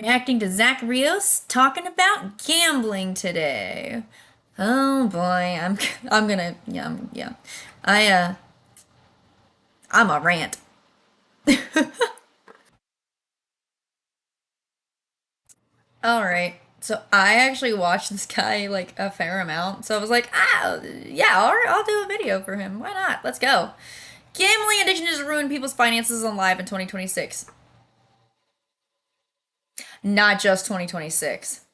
Reacting to Zach Rios talking about gambling today. Oh boy, I'm gonna yeah. I I'm a rant. All right. So I actually watched this guy like a fair amount. So I was like, yeah, all right, I'll do a video for him. Why not? Let's go. Gambling addiction has ruined people's finances on live in 2026. Not just 2026.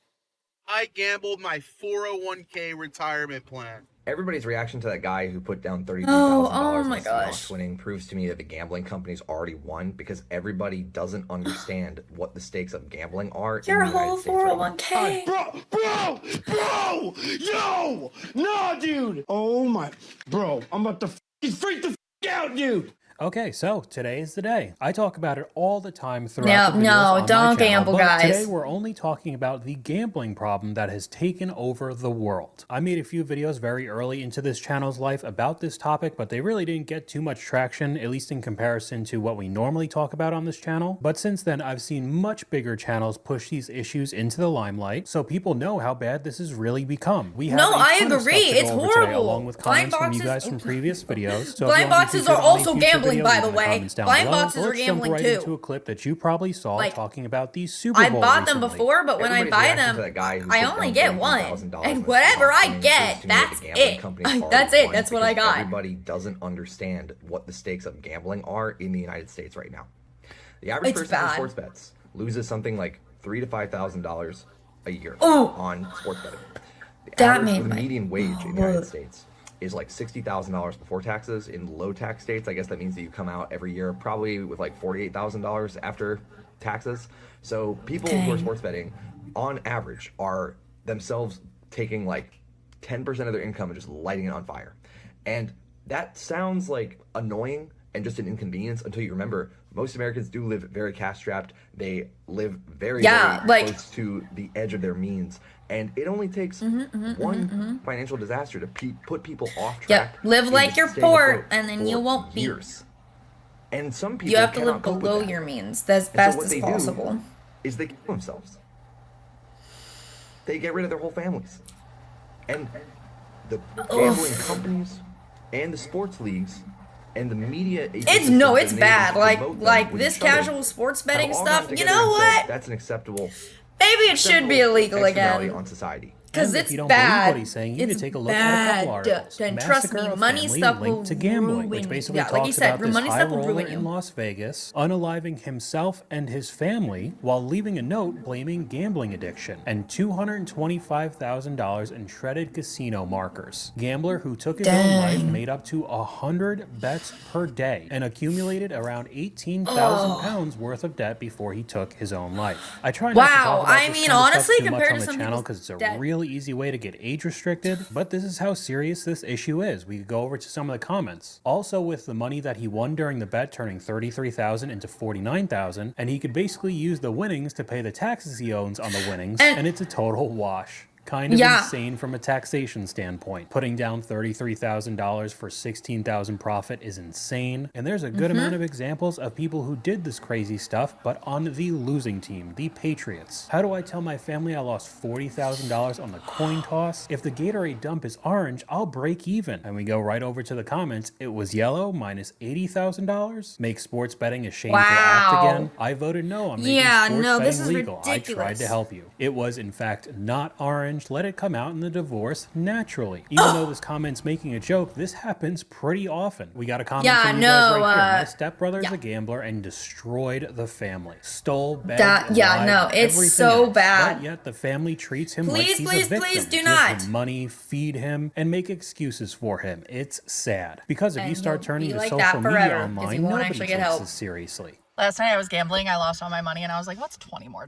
I gambled my 401k retirement plan. Everybody's reaction to that guy who put down Oh, $33,000 oh on my Seahawks gosh. winning proves to me that the gambling companies already won because everybody doesn't understand what the stakes of gambling are Your in the whole United States right now. 401k. Bro, yo, no, dude. Oh my, bro, I'm about to freak the out, dude. Okay, so today is the day. I talk about it all the time throughout No, the videos no, on my don't channel, gamble, but guys. today we're only talking about the gambling problem that has taken over the world. I made a few videos very early into this channel's life about this topic, but they really didn't get too much traction, at least in comparison to what we normally talk about on this channel. But since then, I've seen much bigger channels push these issues into the limelight, so people know how bad this has really become. We have No, a I ton of agree. stuff to go It's over today, horrible. along with Blind comments from you boxes- guys from previous videos. So Blind if you want boxes to be are featured on a also future gambling, video, by leave the in the way. comments down Blind below. boxes are Let's jump gambling right too. into a clip that you probably saw Like, talking about the Super I Bowl bought them recently. before, but when I Everybody's buy reaction them, to that guy who I put only down get one. $33,000 And on whatever Seahawks I winning get, proves to me that that's the gambling it. companies already That's it. won That's what I because got. Everybody doesn't understand what the stakes of gambling are in the United States right now. The average It's person bad. who sports bets loses something like $3,000 to $5,000 a year Oh. on sports betting. The That average made the my- median wage in the United States is like $60,000 before taxes. In low tax states, I guess that means that you come out every year probably with like $48,000 after taxes. So people who are Dang. sports betting, on average, are themselves taking like 10% of their income and just lighting it on fire. And that sounds like annoying and just an inconvenience until you remember most Americans do live very cash strapped. They live very, Yeah, very like- close to the edge of their means. And it only takes one financial disaster to put people off track. Yep, live and like just you're stay poor, afloat and then for you won't be. years. And some people You have to cannot live cope with below that. your means as And best so what as they possible. do is they kill themselves. They get rid of their whole families. And the gambling companies and the sports leagues and the media It's ecosystems it's and bad. they Like promote them like with this each other casual sports have betting all stuff. gotten You together know and said, what? That's an acceptable Maybe it should be illegal externality again. on society. Because And it's if you don't believe bad. what he's saying, you It's can take a look at a couple bad. articles. And trust Massacre me, of money Family stuff will linked to gambling, which ruin- basically yeah, like you talks said, about this money high stuff will roller ruin in you. Las Vegas unaliving himself and his family while leaving a note blaming gambling addiction and $225,000 in shredded casino markers. Gambler who took his own life Dang. made up to 100 bets per day and accumulated around 18,000 pounds worth of debt before he took his own life. I try not to Wow, talk about I this mean, kind of honestly, stuff too much compared on to the some channel people's because it's a debt- really easy way to get age restricted, but this is how serious this issue is. We could go over to some of the comments. Also, with the money that he won during the bet turning 33,000 into 49,000, and he could basically use the winnings to pay the taxes he owns on the winnings, and it's a total wash. Kind of Yeah. insane from a taxation standpoint. Putting down $33,000 for 16,000 profit is insane. And there's a good amount of examples of people who did this crazy stuff, but on the losing team, the Patriots. How do I tell my family I lost $40,000 on the coin toss? If the Gatorade dump is orange, I'll break even. And we go right over to the comments. It was yellow, minus $80,000. Make sports betting a shameful act Wow. again. I voted no on making Yeah, sports no, betting this is legal. I tried ridiculous. to help you. It was, in fact, not orange. Let it come out in the divorce naturally. Even though this comment's making a joke, this happens pretty often. We got a comment Yeah, from you no, guys right here. My uh, stepbrother's yeah. a gambler and destroyed the family. Stole, begged, That- yeah, lied, no, it's everything so else. bad. But yet the family treats him like Please, he's please, a victim. please do Give not. him money, feed him, and make excuses for him. It's sad. Because if you And start he'll turning be to like social that media forever, 'cause he online, won't nobody actually get takes help. this seriously. Last night I was gambling, I lost all my money, and I was like, what's $20 more?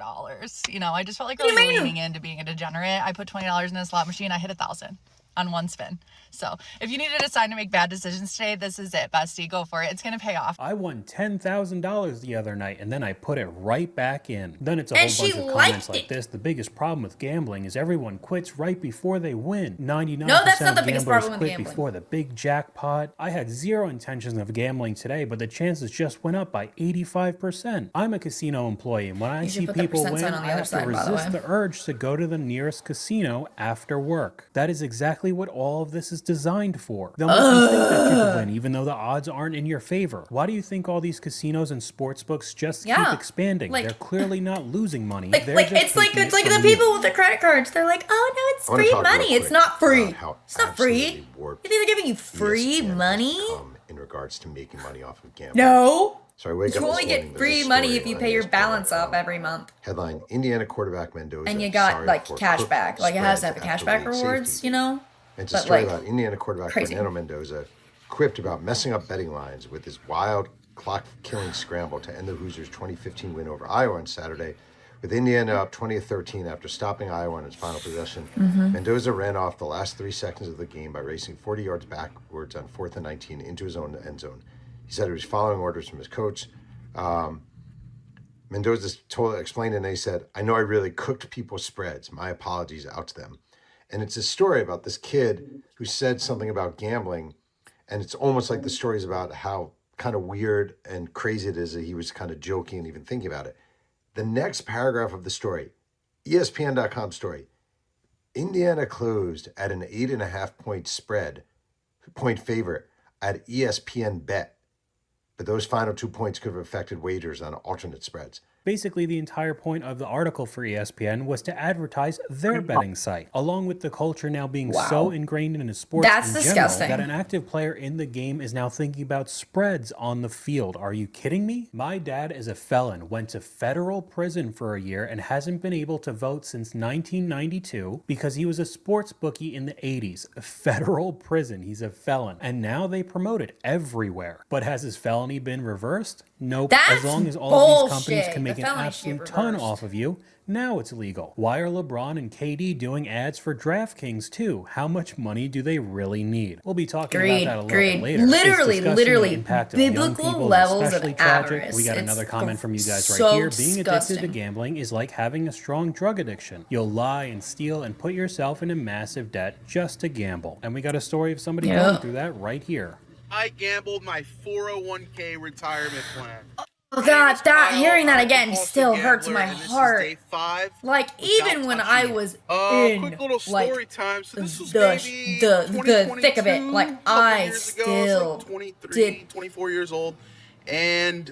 You know, I just felt like What do really you mean? leaning into being a degenerate. I put $20 in a slot machine, I hit 1,000. on one spin. So if you need to decide to make bad decisions today, this is it. Bestie, go for it. It's going to pay off. I won $10,000 the other night, and then I put it right back in. Then it's a And whole she bunch of liked comments like it. this. The biggest problem with gambling is everyone quits right before they win. 99% No, that's not the of biggest gamblers problem with quit gambling. before the big jackpot. I had zero intentions of gambling today, but the chances just went up by 85%. I'm a casino employee, and when I You should see put the people percent win, sign on the I other have to side, by the resist way. the urge to go to the nearest casino after work. That is exactly what all of this is designed for. They'll make you think that you could win, even though the odds aren't in your favor. Why do you think all these casinos and sports books just keep Yeah, expanding? like- They're clearly not losing money. Like, They're like just it's like taking it's it like from the you. people with the credit cards. They're like, oh no, it's I wanna free talk real money. It's quick not free. about how It's not free. absolutely warped You think they're giving you free ESPN has money? become in regards to making money off of gambling. No. So I wake You up only this morning, get there's free a money story if you on pay your ESPN, balance up every month. Headline: Indiana quarterback Mendoza. And you got sorry like for cash crooked back. Like it has to have the spreads cash after back league rewards, safety. you know? And it's a But, story like, about Indiana quarterback crazy. Fernando Mendoza quipped about messing up betting lines with his wild clock-killing scramble to end the Hoosiers' 2015 win over Iowa on Saturday, with Indiana up 20-13 after stopping Iowa on its final possession. Mendoza ran off the last 3 seconds of the game by racing 40 yards backwards on 4th and 19 into his own end zone. He said he was following orders from his coach. Mendoza explained, and they said, "I know I really cooked people's spreads. My apologies out to them." And it's a story about this kid who said something about gambling, and it's almost like the story is about how kind of weird and crazy it is that he was kind of joking and even thinking about it. The next paragraph of the story, ESPN.com story, Indiana closed at an 8.5 point favorite at ESPN Bet. But those final 2 points could have affected wagers on alternate spreads. Basically, the entire point of the article for ESPN was to advertise their betting site, along with the culture now being so ingrained into sports That's in disgusting. general that an active player in the game is now thinking about spreads on the field. Are you kidding me? My dad is a felon, went to federal prison for a year, and hasn't been able to vote since 1992 because he was a sports bookie in the 80s. Federal prison. He's a felon. And now they promote it everywhere. But has his felony been reversed? Nope. That's as long as all of these companies bullshit. can make The an felony absolute shit ton reversed. off of you, now it's legal. Why are LeBron and KD doing ads for DraftKings too? How much money do they really need? We'll be talking about that a little bit later. It's discussing the impact of young biblical people is levels of especially tragic. avarice. We got It's another comment from you guys so right here. Being addicted to disgusting. gambling is like having a strong drug addiction. You'll lie and steal and put yourself into massive debt just to gamble. And we got a story of somebody Yeah. going through that right here. I gambled my 401k retirement plan. Oh God, that Kyle, hearing that I'm a again compulsive still hurts gambler, my and this is heart. day 5 Like without even when touching I it. was in Quick little like story time. So this was the maybe the thick of it, 2022, like couple I years ago. I was still like 23, did. 24 years old, and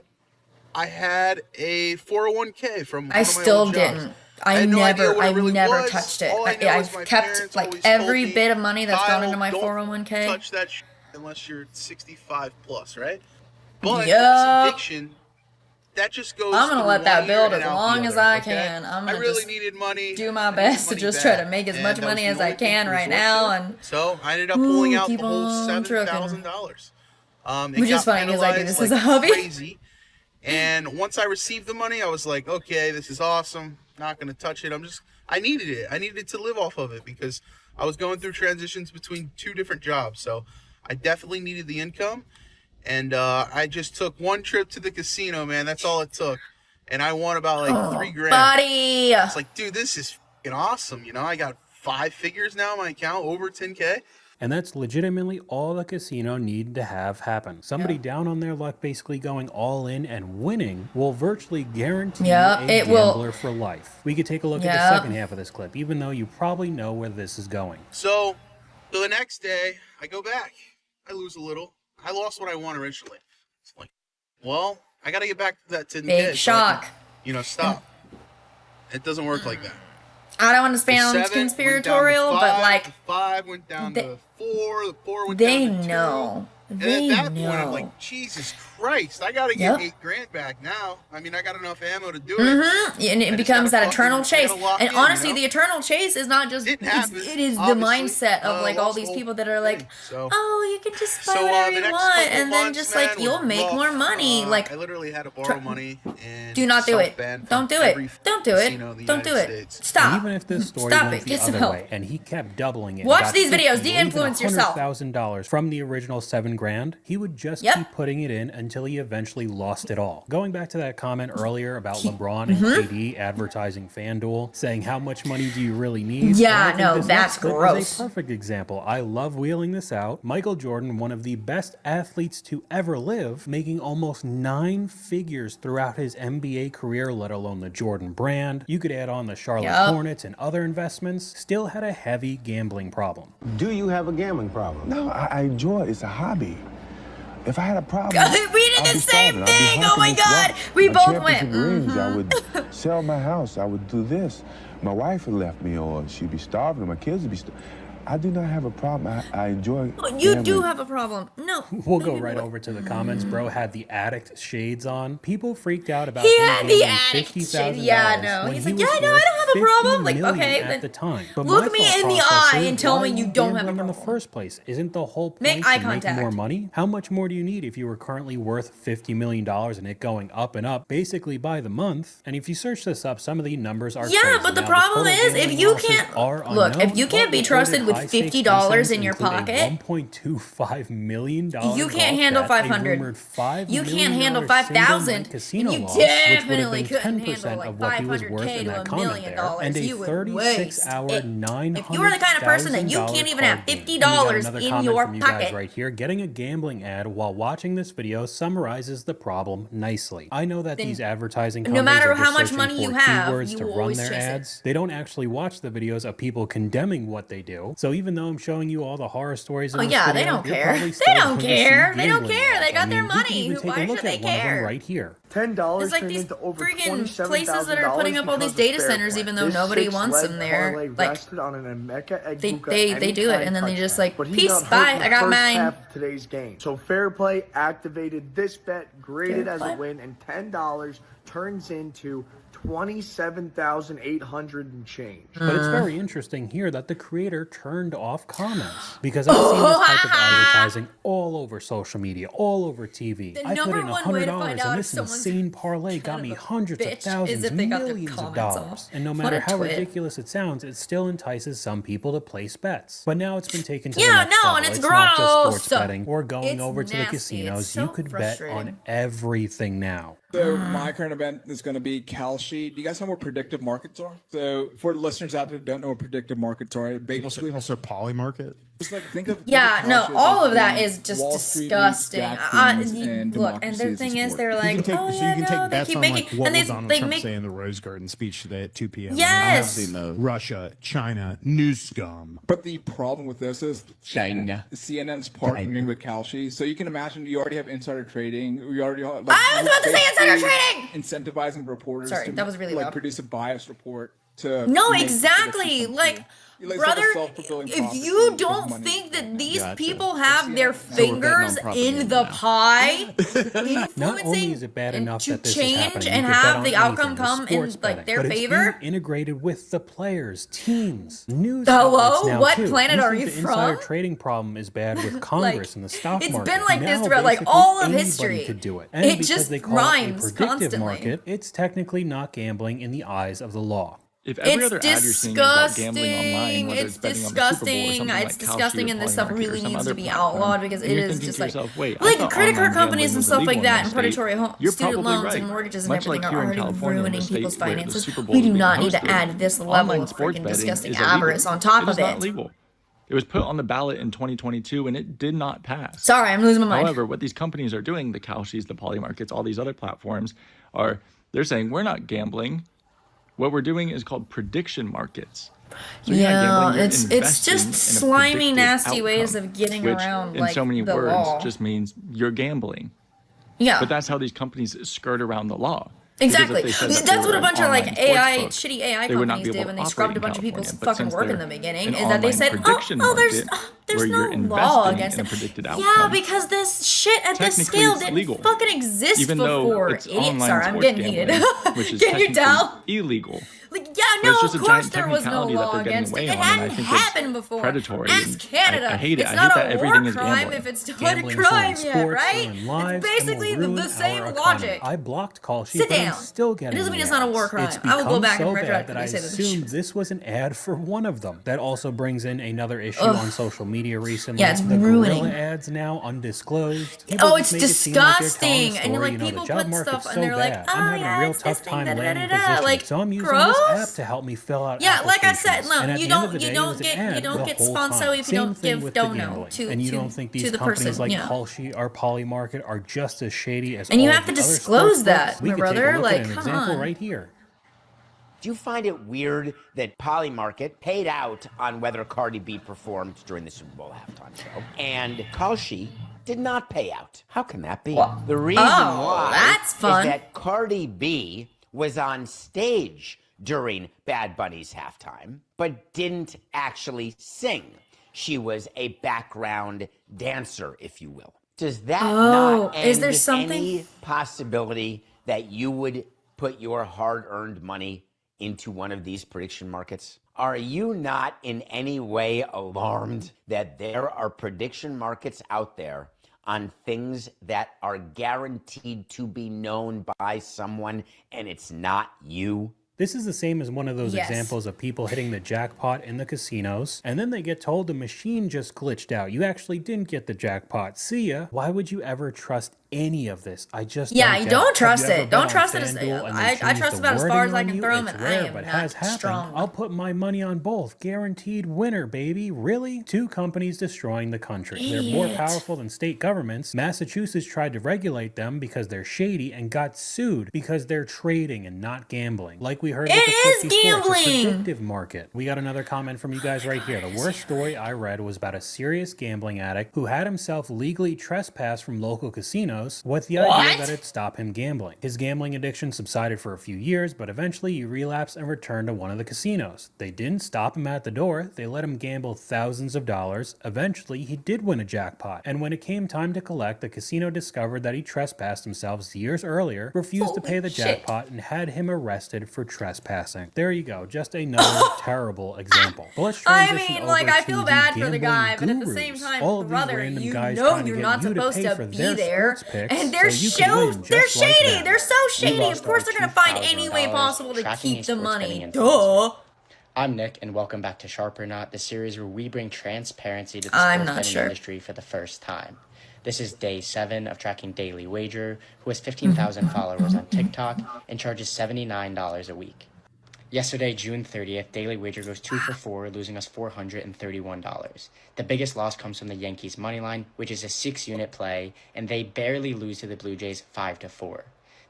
I had a 401k from one I of my still old jobs. didn't. I had no idea what it really never was. touched it. All I know is my I've kept parents like always told every me, bit of money that's gone "Kyle, into my don't 401k. touch that shit unless you're 65 plus, right?" But with Yup. this addiction, that just goes. I'm gonna through let that one ear build and as out the long as other, I okay? can. I'm I gonna really just needed money. do my I needed best to money just try bad, to make as and much that was money the as I only thing can to right resort now, to. and So I ended up pulling out keep the whole on trucking. $7,000. Which is funny because I do this as a hobby. Crazy. And once I received the money, I was like, okay, this is awesome. Not gonna touch it. I needed it. I needed to live off of it because I was going through transitions between 2 different jobs. So I definitely needed the income. And I just took one trip to the casino, man. That's all it took. And I won about like $3,000. Buddy. It's like, dude, this is fucking awesome. You know, I got 5 figures now in my account, over 10K. And that's legitimately all the casino needed to have happen. Somebody down on their luck basically going all in and winning will virtually guarantee Yeah, you a it will. gambler for life. We could take a look at the Yeah. second half of this clip, even though you probably know where this is going. So the next day, I go back. I lose a little. I lost what I won originally. It's like, well, I got to get back to that 10K. Big so I shock. can, stop. It doesn't work like that. I don't want to The sound 7 went down to conspiratorial, but 5, like the 5 went down they- to 4, the 4 went they down to 2. know And They at that point, I'm know. like, Jesus Christ, I gotta get Yep. 8 grand back now. I mean, I got enough ammo to do it. And it I just becomes gotta that eternal fucking- I chase. gotta lock And in, honestly, you know? the eternal chase is not just, Didn't it's, happen, it is the obviously. mindset of like all Lost these whole people that are like, thing, so. oh, you can just buy So whatever the you next want, couple and then months, just man, like you'll was make rough. more money. Like, I literally had to borrow money and do not do it. self-ban Don't from do every it. Don't do it. casino in the Don't do United it. States. Stop. And even if this story Stop went it. the Get some other help. way and he kept doubling it, Watch got these videos. 50 or even De-influence yourself. $100,000 from the original $7,000, he would just Yep. keep putting it in until he eventually lost it all. Going back to that comment earlier about LeBron and Mm-hmm. KD advertising FanDuel, saying how much money do you really need? Yeah, I think no, this that's next clip gross. is a perfect example. I love wheeling this out. Michael Jordan, one of the best athletes to ever live, making almost 9 figures throughout his NBA career, let alone the Jordan brand. You could add on the Charlotte Yep. Hornets and other investments, still had a heavy gambling problem. Do you have a gambling problem? No, I enjoy it. It's a hobby. If I had a problem, We did I'd the be same starving. I'd be thing. Oh hunting my this God. rock. We My both went. championship rings, I would sell my house. I would do this. My wife had left me, or she'd be starving, or my kids would be starving. I do not have a problem. I enjoy You do gambling. have a problem. No. We'll No, go you right do. over to the comments. Bro had the addict shades on. People freaked out about He him had the gambling addict $50,000 shade. Yeah, no. when He's he like, was yeah, no, I worth don't have a problem. Like, $50 million okay, at then the time. But look my me thought in the process eye is, and tell why me are you don't have a gambling in the problem. first place? Isn't the whole point Make to eye make contact. more money? How much more do you need if you were currently worth $50 million and it going up and up basically by the month? And if you search this up, some of the numbers are Yeah, crazy. but the Now, problem total is if gambling you losses can't are look, if unknown, you can't but be trusted reported with high-stakes $50 incidents in your include a pocket, $1.25 million you can't golf handle bet, 500. a rumored $5 You can't million handle single 5,000, night casino and you loss, which would have definitely been couldn't 10% handle like of what he was worth 500K in to that $1 comment million. there, and a You would waste 36-hour, it. $900,000 If you are the kind of person that you can't even have card game. $50 And we got another in comment your from you guys pocket. right here. Getting a gambling ad while watching this video summarizes the problem nicely. I know that Then these advertising no companies matter are how just much searching money you for have, keywords you to will run always their chase it. ads. They don't actually watch the videos of people condemning what they do. So even though I'm showing you all the horror stories in Oh this yeah, video, they don't you're care. probably They still don't going to see care. They don't gambling care. They ads. got I their mean, we can money. even take Why a look should at they one of them care? right here. $10 It's like turned these into over freaking places that are putting up all these $27,000 data because of centers, fair even play. though This nobody wants them six-leg there. parlay Like rested on an Emeka they Egbuka do it, and then they just like, peace, bye, I got mine. Half of today's game. So fair play activated this bet, graded Fair as play. a win, and $10 turns into 27,800 and change. But it's very interesting here that the creator turned off comments because I've seen this type of advertising all over social media, all over TV. The I put number in one way to $100 find out and if this someone's insane parlay got kind me of a hundreds of bitch is thousands, if they got their millions of comments dollars. off. And no What matter a how twit. ridiculous it sounds, it still entices some people to place bets. But now it's been taken to Yeah, the next no, level. and it's not just gross. sports betting or going It's over to the nasty. casinos. It's so You could bet frustrating. on everything now. So my current event is going to be Kalshi. Do you guys know what predictive markets are? So for the listeners out there who don't know what predictive markets are, basically Also, poly market. just like think of Yeah, think no, Kalshi as all like of that being is just Wall Street meets disgusting. vaccines and Look, and democracy the as a thing is, sport. they're You like, can take, oh so yeah, you can no, take they bets keep on making, like what and will they Donald they Trump make say in the Rose Garden speech today at 2 p.m. Yes. Russia, China, news scum. But the problem with this is CNN's partnering with Kalshi. So you can imagine you already have insider trading. You already have, like, I was about to say insider basically trading! Incentivizing reporters Sorry, to that was really like loud. produce a biased report to No, make exactly. predictions come Like, true. It's like a brother, self-fulfilling if prophecy you because don't money think is that going these down. people have their So fingers in the pie, Not only is influencing it bad and enough to that this is change happening, and you could bet have on the anything outcome with come in sports like betting, their but it's favor. being integrated with the players, teams, news Hello? outlets now What too. planet You are think you the insider from? trading problem is bad with Congress and the stock it's market. been like this Now, throughout, like, basically all of anybody history. could do it. And It because just they call rhymes it a predictive constantly. market, it's technically not gambling in the eyes of the law. If every It's other ad you're seeing is about gambling online, whether It's it's betting on the Super Bowl or disgusting. something like It's Kalshi disgusting, or and this stuff Polymarket or really some needs other to be platform, outlawed because and it you're is thinking just to like, yourself, wait, I like thought credit card online companies gambling and was stuff like illegal in that, my and state. predatory You're student probably loans and right. mortgages and Much everything like are here in already California, in the ruining state people's where the finances. Super Bowl We is do being not need to hosted, add this level online of sports freaking betting disgusting is illegal. avarice on top It is of not it. legal. It was put on the ballot in 2022 and it did not pass. Sorry, I'm losing my mind. However, what these companies are doing, the Kalshis, the Polymarkets, all these other platforms, are they're saying we're not gambling. What we're doing is called prediction markets. So you're not Yeah, gambling, you're it's investing just in a slimy, predicted nasty ways outcome, of getting which, around in like so many the words, law. just means you're gambling. Yeah. But that's how these companies skirt around the law. Exactly. Because if they said that they That's were what a an bunch of like online AI, sportsbook, shitty AI they would not companies be able did when to they operate scrubbed in a bunch of California. people's But fucking since work in they're the beginning, an is that they online said, prediction market there's where you're no law investing against in it. a predicted Yeah, outcome, because this shit at this technically scale it's didn't legal. fucking exist Even though before. it's Idiot. online Sorry, I'm sports getting heated. gambling, which is Can you technically tell? illegal. Like, yeah, But it's no, just of a course giant there was no technicality that law they're getting against it. away It on, and I hadn't think it's happened before. predatory. Ask And Canada. I hate it. It's I not hate that a everything war is crime gambling. if it's not a Gambling is crime ruining yet, sports, right? ruining It's lives, and basically will ruin the our same economy. logic. I blocked Kalshi, Sit but I'm down. still It getting doesn't mean the it's not a war ads. crime. It's I will go become back and so bad that retroactively I say that this assumed shit. this was an ad for one of them. That also brings in another issue Ugh. on social media recently. Yeah, it's the ruining. gorilla ads now undisclosed. People Oh, just it's make it seem like they're telling a disgusting. And you're story. like, The people job put market's stuff and so they're like, bad. oh I'm having yeah, a real it's tough this thing, time da da da landing da da. positions. Like, So I'm using this app gross. to help me fill out Yeah, like I said, applications. no, And at you the end of don't, the you day, it don't was an get, ad you don't the get whole sponso time. if you Same don't thing give with the dono gambling. to And you don't think these the companies person. like Yeah. Kalshi or Polymarket are just as shady as And you all have of to the other disclose sports that, books? We my could take brother. a look Like, at an come example on. right here. Do you find it weird that Polymarket paid out on whether Cardi B performed during the Super Bowl halftime show, and Kalshi did not pay out? How can that be? Well, The reason why that's is fun. that Cardi B was on stage during Bad Bunny's halftime, but didn't actually sing. She was a background dancer, if you will. Does that not end is there something? any possibility that you would put your hard-earned money into one of these prediction markets? Are you not in any way alarmed that there are prediction markets out there on things that are guaranteed to be known by someone and it's not you? This is the same as one of those Yes. examples of people hitting the jackpot in the casinos, and then they get told the machine just glitched out. You actually didn't get the jackpot. See ya. Why would you ever trust any of this? I just Yeah, don't you get don't Have trust you ever it. bet Don't on trust it. FanDuel and they I change trust the about as far as I wording can on throw you? them, It's and I rare, am but not has happened. strong. I'll put my money on both. Guaranteed winner, baby. Really? Two companies destroying the country. They're more Idiot. powerful than state governments. Massachusetts tried to regulate them because they're shady and got sued because they're trading and not gambling. Like we heard with the It is clip before, it's a gambling. predictive market. We got another comment from you guys right here. The worst story I read was about a serious gambling addict who had himself legally trespassed from local casinos with the idea that it'd stop him gambling. His gambling addiction subsided for a few years, but eventually he relapsed and returned to one of the casinos. They didn't stop him at the door. They let him gamble thousands of dollars. Eventually, he did win a jackpot. And when it came time to collect, the casino discovered that he trespassed himself years earlier, refused to pay the jackpot, and had him arrested for trespassing. There you go. Just another terrible example. But let's I transition mean, over like, I to feel bad for the gambling guy, but at the gurus. same time, All of these brother, random you guys know trying to you're get not you to supposed pay to for be their there, sports picks and they're so you can win they're just like shady. them. They're so shady. Of course, they're gonna find any way possible to keep the money. Duh. I'm Nick, and welcome back to Sharp or Not, the series where we bring transparency to the I'm sports not betting sure. industry for the first time. This is day 7 of tracking Daily Wager, who has 15,000 followers on TikTok and charges $79 a week. Yesterday, June 30th, Daily Wager goes 2 for 4, losing us $431. The biggest loss comes from the Yankees money line, which is a 6-unit play, and they barely lose to the Blue Jays 5-4.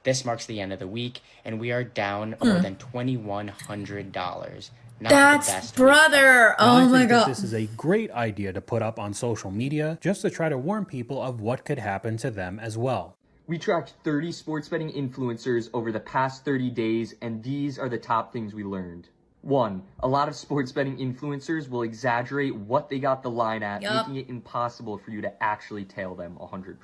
This marks the end of the week, and we are down more than $2,100. Not That's the best brother. Now, I Oh my think that god. this is a great idea to put up on social media just to try to warn people of what could happen to them as well. We tracked 30 sports betting influencers over the past 30 days, and these are the top things we learned. 1. A lot of sports betting influencers will exaggerate what they got the line at, Yup. making it impossible for you to actually tail them 100%.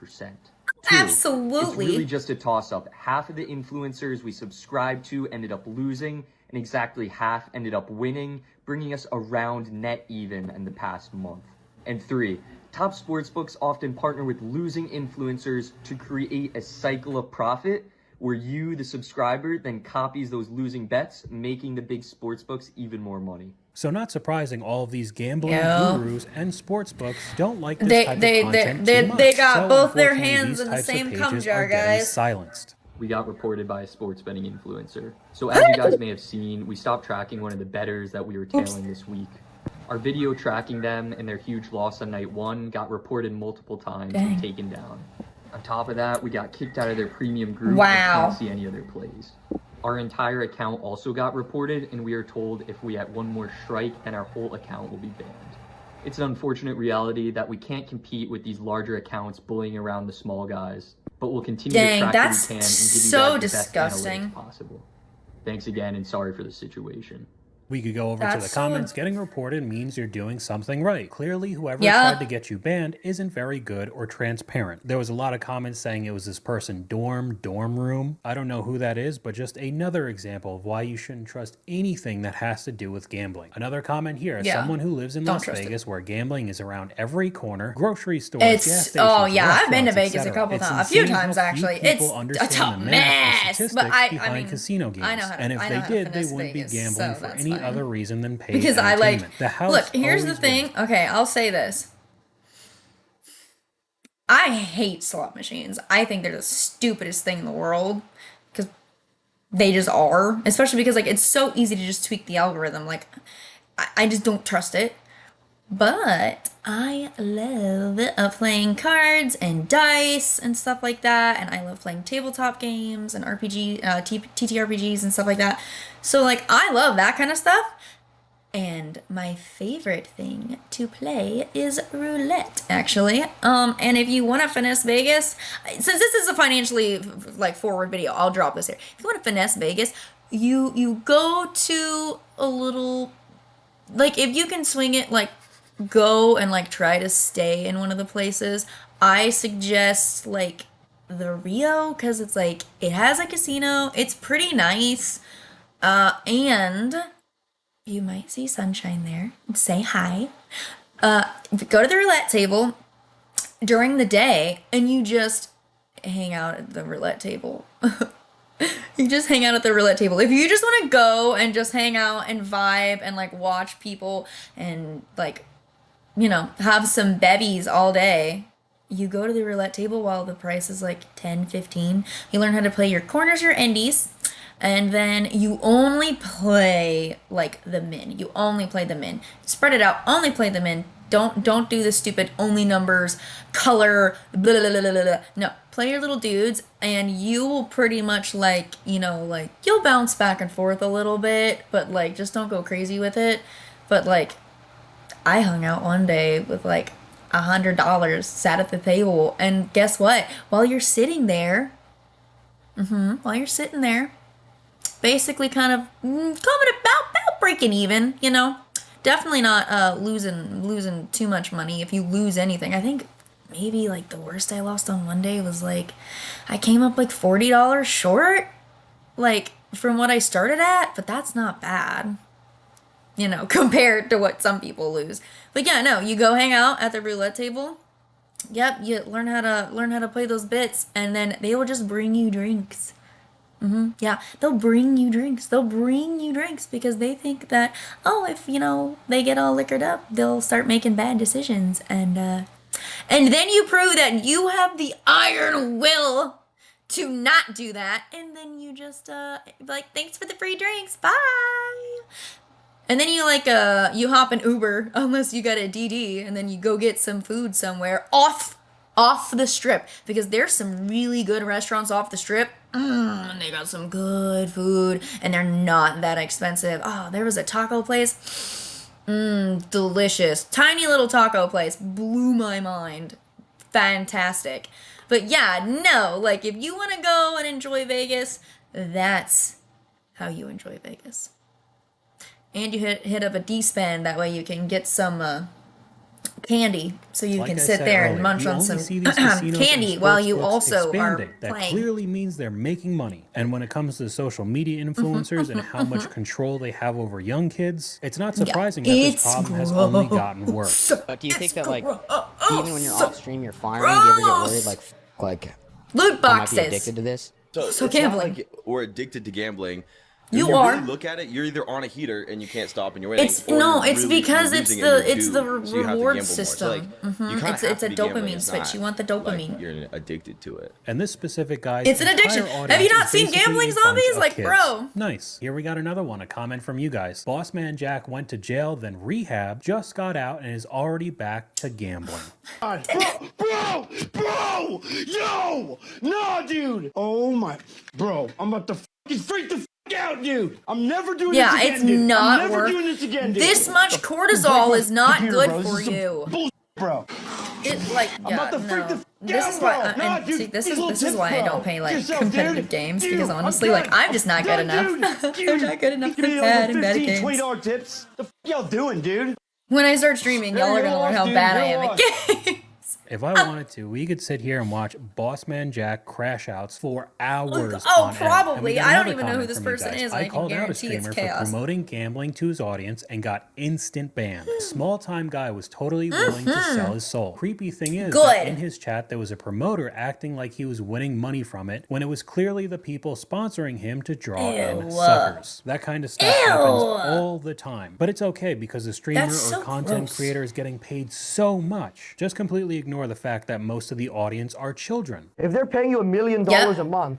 2. Absolutely. It's really just a toss-up. Half of the influencers we subscribed to ended up losing, and exactly half ended up winning, bringing us around net even in the past month. And 3. Top sportsbooks often partner with losing influencers to create a cycle of profit where you, the subscriber, then copies those losing bets, making the big sportsbooks even more money. So not surprising, all of these gambling Yeah. gurus and sportsbooks don't like this They- type they- of content they- too much. they got So both their unfortunately, hands these in the types of same cum pages jar, are getting guys. silenced. We got reported by a sports betting influencer. So as you guys may have seen, we stopped tracking one of the bettors that we were tailing this week. Our video tracking them and their huge loss on night 1 got reported multiple times Dang. and taken down. On top of that, we got kicked out of their premium group Wow. and can't see any of their plays. Our entire account also got reported, and we are told if we had one more strike, then our whole account will be banned. It's an unfortunate reality that we can't compete with these larger accounts bullying around the small guys. but we'll continue to Dang, track that's what we can and give you so guys the best disgusting. analytics possible. Thanks again, and sorry for the situation. We could go over to That's the so- comments. Getting reported means you're doing something right. Clearly, whoever Yeah. tried to get you banned isn't very good or transparent. There was a lot of comments saying it was this person dorm room. I don't know who that is, but just another example of why you shouldn't trust anything that has to do with gambling. Another comment here, as Yeah. someone who lives in Don't Las trust it. Vegas where gambling is around every corner, grocery stores, It's gas stations, oh yeah, I've been to restaurants, Vegas a etc. couple It's times, a few insane how times few actually. people It's understand a the math and mess, statistics but I behind mean, casino games. I know how to, And if I they know how to did, they finesse wouldn't Vegas, be gambling so for that's any fine. other reason than paid Because I like entertainment. The house look. Here's the always thing. wins. Okay, I'll say this. I hate slot machines. I think they're the stupidest thing in the world because they just are. Especially because like it's so easy to just tweak the algorithm. Like I just don't trust it. But I love playing cards and dice and stuff like that, and I love playing tabletop games and TTRPGs and stuff like that. So like I love that kind of stuff. And my favorite thing to play is roulette, actually. And if you want to finesse Vegas, since this is a financially like forward video, I'll drop this here. If you want to finesse Vegas, you go to a little, like if you can swing it, like go and like try to stay in one of the places. I suggest like the Rio because it's like it has a casino. It's pretty nice, and you might see Sunshine there. Say hi. Go to the roulette table during the day and you just hang out at the roulette table. You just hang out at the roulette table. If you just want to go and just hang out and vibe and like watch people and like, you know, have some bevies all day, you go to the roulette table while the price is like 10, 15. You learn how to play your corners, your endies. And then you only play like the min. You only play the min. Spread it out. Only play the min. Don't do the stupid only numbers, color, blah, blah, blah, blah, blah. No, play your little dudes, and you will pretty much like, you know, like you'll bounce back and forth a little bit, but like just don't go crazy with it. But like, I hung out one day with like $100, sat at the table, and guess what? While you're sitting there, basically kind of coming about breaking even, you know. Definitely not losing too much money if you lose anything. I think maybe like the worst I lost on one day was like I came up like $40 short, like from what I started at, but that's not bad, you know, compared to what some people lose. But yeah, no, you go hang out at the roulette table. Yep, you learn how to play those bits, and then they will just bring you drinks. Yeah, they'll bring you drinks. They'll bring you drinks because they think that, oh, if, you know, they get all liquored up, they'll start making bad decisions. And then you prove that you have the iron will to not do that. And then you just, be like, thanks for the free drinks. Bye. And then you like, you hop an Uber, unless you got a DD, and then you go get some food somewhere off the strip, because there's some really good restaurants off the strip. And they got some good food, and they're not that expensive. Oh, there was a taco place. Delicious. Tiny little taco place. Blew my mind. Fantastic. But yeah, no, like if you want to go and enjoy Vegas, that's how you enjoy Vegas. And you hit up a D-Span, that way you can get some candy, so you Like can I sit said there earlier, and munch you on only some see these casinos candy and while you sportsbooks also expanding. are That playing. clearly means they're making money. And when it comes to social media influencers and how much control they have over young kids, it's not surprising that this problem has only gotten worse. But do you think that, like, even when you're off stream, you're firing, do you ever get worried, like loot I might boxes. be addicted to this? So it's gambling. not like we're addicted to gambling. You When are. really look at it, you're either on a heater and you can't stop and you're winning. It's or no, you're it's really because it's losing and the you're doomed, so you have to reward gamble more. So, system. like, you kinda It's have a to be gambling. dopamine It's switch. not You want the like dopamine. you're addicted to it. And this specific guy's It's an addiction. entire Have you audience not is seen basically Gambling a bunch Zombies? of Like, kids. bro. Nice. Here we got another one, a comment from you guys. Boss Man Jack went to jail, then rehab, just got out, and is already back to gambling. Bro, yo, no, dude. Oh my, bro, I'm about to fucking freak the fuck out, dude. I'm never doing this again, it's dude. not I'm never worth. doing this again, dude. This much cortisol is not good for you. bro. It like I'm about to freak the This is why. See, this is why I don't play like competitive games because honestly, like I'm just not good enough. I'm not good enough for bad and bad games. $20 tips. The y'all doing, dude? When I start streaming, y'all are gonna learn how bad I am at games. If I wanted to, we could sit here and watch Bossman Jack crash outs for hours. Oh, on end. probably. And we got I don't another even know who comment this from you person guys. is, and I I can called out a guarantee it's streamer for chaos. promoting gambling to his audience and got instant banned. Small time guy was totally willing to sell his soul. Creepy thing is that in his chat there was a promoter acting like he was winning money from it when it was clearly the people sponsoring him to draw in suckers. That kind of stuff happens all the time. But it's okay because the streamer That's or so content gross. creator is getting paid so much. Just completely ignore the fact that most of the audience are children. If they're paying you $1 million a month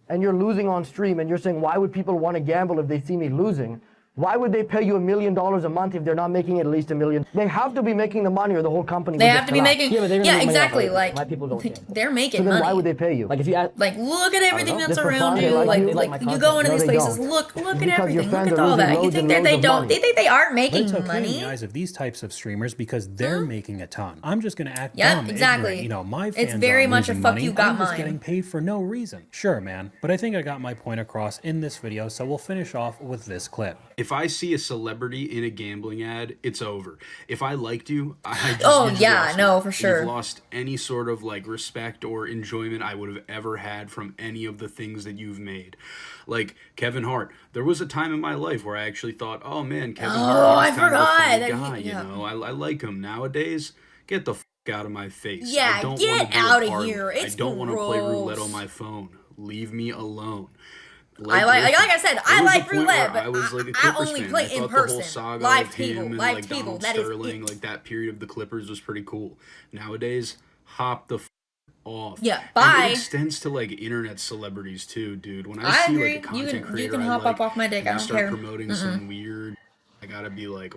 and you're losing on stream and you're saying, why would people want to gamble if they see me losing? Why would they pay you $1 million a month if they're not making at least $1 million? They have to be making the money or the whole company They would have just to be collapse. making. Yeah, but they're gonna Yeah, make money off exactly. of it. Like My people don't gamble. they're making So then money. why would they pay you? Like if you add, Like look at everything know. that's Just for around fun, you. they like you, they Like like you my go into content. these No, they places. don't. Look at Because your everything. Look friends at are all losing that. You loads think and that they loads of don't? money. You think they aren't But making it's okay in money? the eyes of these types of streamers because they're making a ton. I'm just gonna act Yep, dumb, exactly. ignorant. You know, my fans It's very aren't much a losing fuck money. you got I'm just mine. getting paid for no reason. Sure, man. But I think I got my point across in this video, so we'll finish off with this clip. If I see a celebrity in a gambling ad, it's over. If I liked you, I just, Oh you just yeah, lost no, me. for sure. You've lost any sort of like respect or enjoyment I would have ever had from any of the things that you've made. Like Kevin Hart, there was a time in my life where I actually thought, oh man, Kevin Hart, I he's kind of a forgot funny that guy, he- yeah. you know, I like him. Nowadays, get the out of my face. Yeah, I don't get wanna do a outta parlor. here. It's I don't want to play roulette gross. on my phone. Leave me alone. I like I said, There I was a like point roulette, where but I was like a I Clippers only fan. play I in thought the whole person. saga Live of table, him and live like table. Donald That is Sterling, it. like that period of the Clippers was pretty cool. Nowadays, hop the off. Yeah, And bye. it extends to like internet celebrities too, dude. When I, I see agree. like a You content can creator, hop I like, up off my dick. and I they don't start care. promoting some weird. I gotta be like,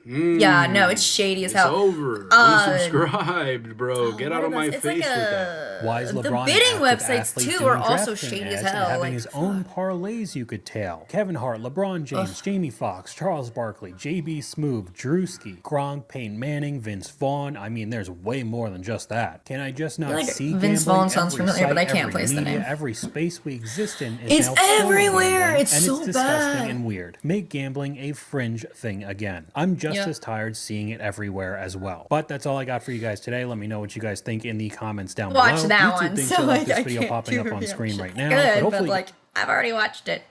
Yeah, no, it's shady as it's hell. over. Uh, Unsubscribed, bro. Get out of my it's face like with that. Why is the LeBron bidding an active websites athlete too doing are also DraftKings shady as ads and hell. having Like, his own parlays you could tail? Kevin Hart, LeBron James, Jamie Foxx, Charles Barkley, JB Smoove, Drewski, Gronk, Peyton Manning, Vince Vaughn. I mean, there's way more than just that. Can I just not Like, see Vince gambling? Vaughn sounds Every familiar, but site, I can't every place the media, name. every space we exist in is It's now full of everywhere. gambling, It's and so it's disgusting bad. and weird. Make gambling a fringe thing again. I'm just Yep. as tired seeing it everywhere as well. But that's all I got for you guys today. Let me know what you guys think in the comments down watch below. that YouTube one. thinks So you'll like like, this I video can't popping do up on review. screen right now. Good, but hopefully like I've already watched it.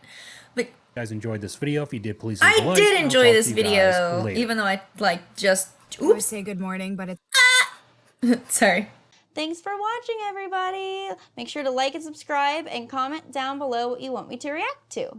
But you guys enjoyed this video. If you did, please leave a I like. did I'll enjoy talk this to you guys video, later. even though I like just. I would say good morning, but it's Sorry. Thanks for watching, everybody. Make sure to like and subscribe and comment down below what you want me to react to.